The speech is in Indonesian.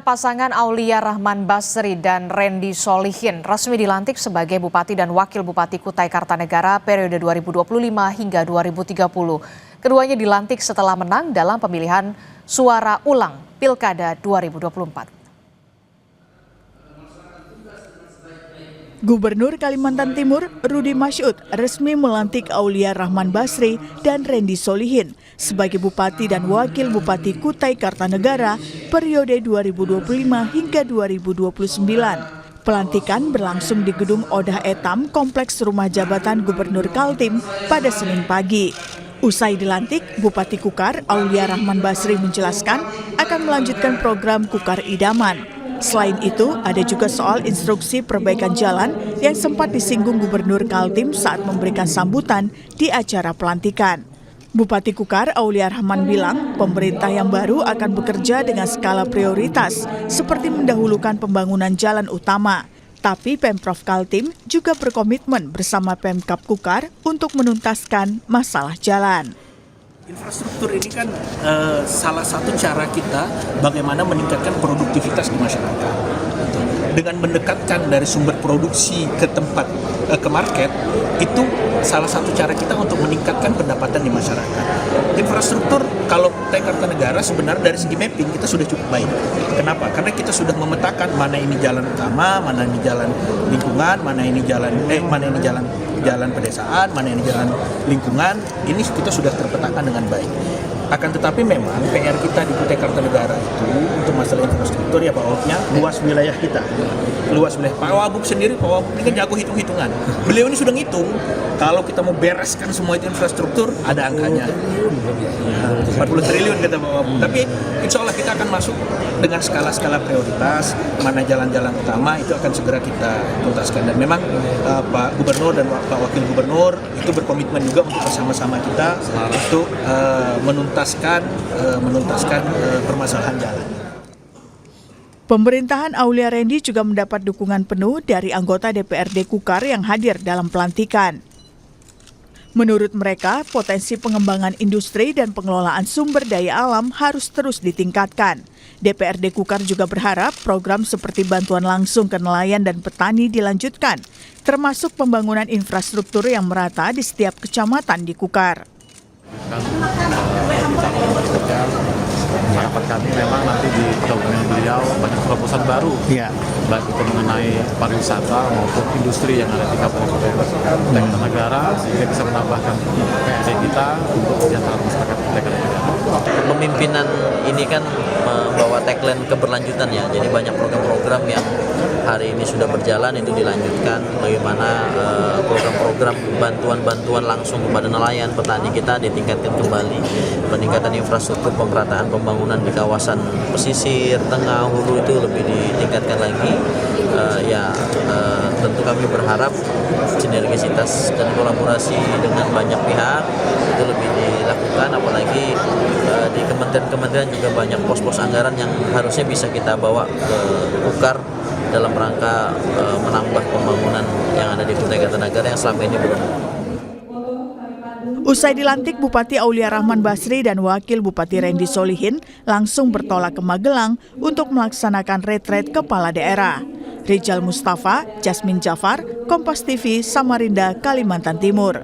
pasangan Aulia Rahman Basri dan Randy Solihin resmi dilantik sebagai Bupati dan Wakil Bupati Kutai Kartanegara periode 2025 hingga 2030. Keduanya dilantik setelah menang dalam pemilihan suara ulang Pilkada 2024. Gubernur Kalimantan Timur Rudy Masyud resmi melantik Aulia Rahman Basri dan Randy Solihin sebagai Bupati dan Wakil Bupati Kutai Kartanegara periode 2025 hingga 2029. Pelantikan berlangsung di Gedung Odah Etam Kompleks Rumah Jabatan Gubernur Kaltim pada Senin pagi. Usai dilantik, Bupati Kukar Aulia Rahman Basri menjelaskan akan melanjutkan program Kukar Idaman. Selain itu, ada juga soal instruksi perbaikan jalan yang sempat disinggung Gubernur Kaltim saat memberikan sambutan di acara pelantikan. Bupati Kukar Aulia Rahman bilang pemerintah yang baru akan bekerja dengan skala prioritas seperti mendahulukan pembangunan jalan utama. Tapi Pemprov Kaltim juga berkomitmen bersama Pemkab Kukar untuk menuntaskan masalah jalan. Infrastruktur ini kan salah satu cara kita bagaimana meningkatkan produktivitas di masyarakat. Dengan mendekatkan dari sumber produksi ke tempat, ke market, itu salah satu cara kita untuk meningkatkan pendapatan di masyarakat. Infrastruktur kalau Kutai Kartanegara sebenarnya dari segi mapping kita sudah cukup baik. Kenapa? Karena kita sudah memetakan mana ini jalan utama, mana ini jalan lingkungan, mana ini jalan pedesaan, mana ini jalan lingkungan. Ini kita sudah terpetakan dengan baik. Akan tetapi memang PR kita di Kutai Kartanegara itu untuk masalah infrastruktur ya Pak Wagubnya luas wilayah kita. Luas wilayah. Pak Wagub sendiri, Pak Wagub ini kan jago hitung-hitungan. Beliau ini sudah ngitung kalau kita mau bereskan semua itu infrastruktur ada angkanya. 40 triliun kata Pak Wagub. Tapi insya Allah kita akan masuk dengan skala-skala prioritas, mana jalan-jalan utama itu akan segera kita tuntaskan. Dan memang Pak Gubernur dan Pak Wakil Gubernur itu berkomitmen juga untuk bersama-sama kita untuk menuntaskan permasalahan jalan. Pemerintahan Aulia Randy juga mendapat dukungan penuh dari anggota DPRD Kukar yang hadir dalam pelantikan. Menurut mereka, potensi pengembangan industri dan pengelolaan sumber daya alam harus terus ditingkatkan. DPRD Kukar juga berharap program seperti bantuan langsung ke nelayan dan petani dilanjutkan, termasuk pembangunan infrastruktur yang merata di setiap kecamatan di Kukar. Harapan kami memang nanti di kepemimpinan beliau banyak terobosan baru, baik itu mengenai pariwisata maupun industri yang ada di Kabupaten Kutai Kartanegara, sehingga bisa menambahkan PRD kita untuk kesejahteraan masyarakat Kutai Kartanegara. Pemimpinan ini kan membawa tagline keberlanjutan ya, jadi banyak program-program yang hari ini sudah berjalan itu dilanjutkan, bagaimana program-program bantuan-bantuan langsung kepada nelayan, petani kita ditingkatkan kembali, peningkatan infrastruktur, pemerataan pembangunan di kawasan pesisir, tengah, hulu itu lebih ditingkatkan lagi. Tentu kami berharap sinergisitas dan kolaborasi dengan banyak pihak itu lebih dilakukan, apalagi di kementerian-kementerian juga banyak pos-pos anggaran yang harusnya bisa kita bawa ke Kukar dalam rangka menambah pembangunan yang ada di Kutai Kartanegara yang selama ini belum. Usai dilantik, Bupati Aulia Rahman Basri dan Wakil Bupati Randy Solihin langsung bertolak ke Magelang untuk melaksanakan retret kepala daerah. Rijal Mustafa, Jasmine Jafar, Kompas TV, Samarinda, Kalimantan Timur.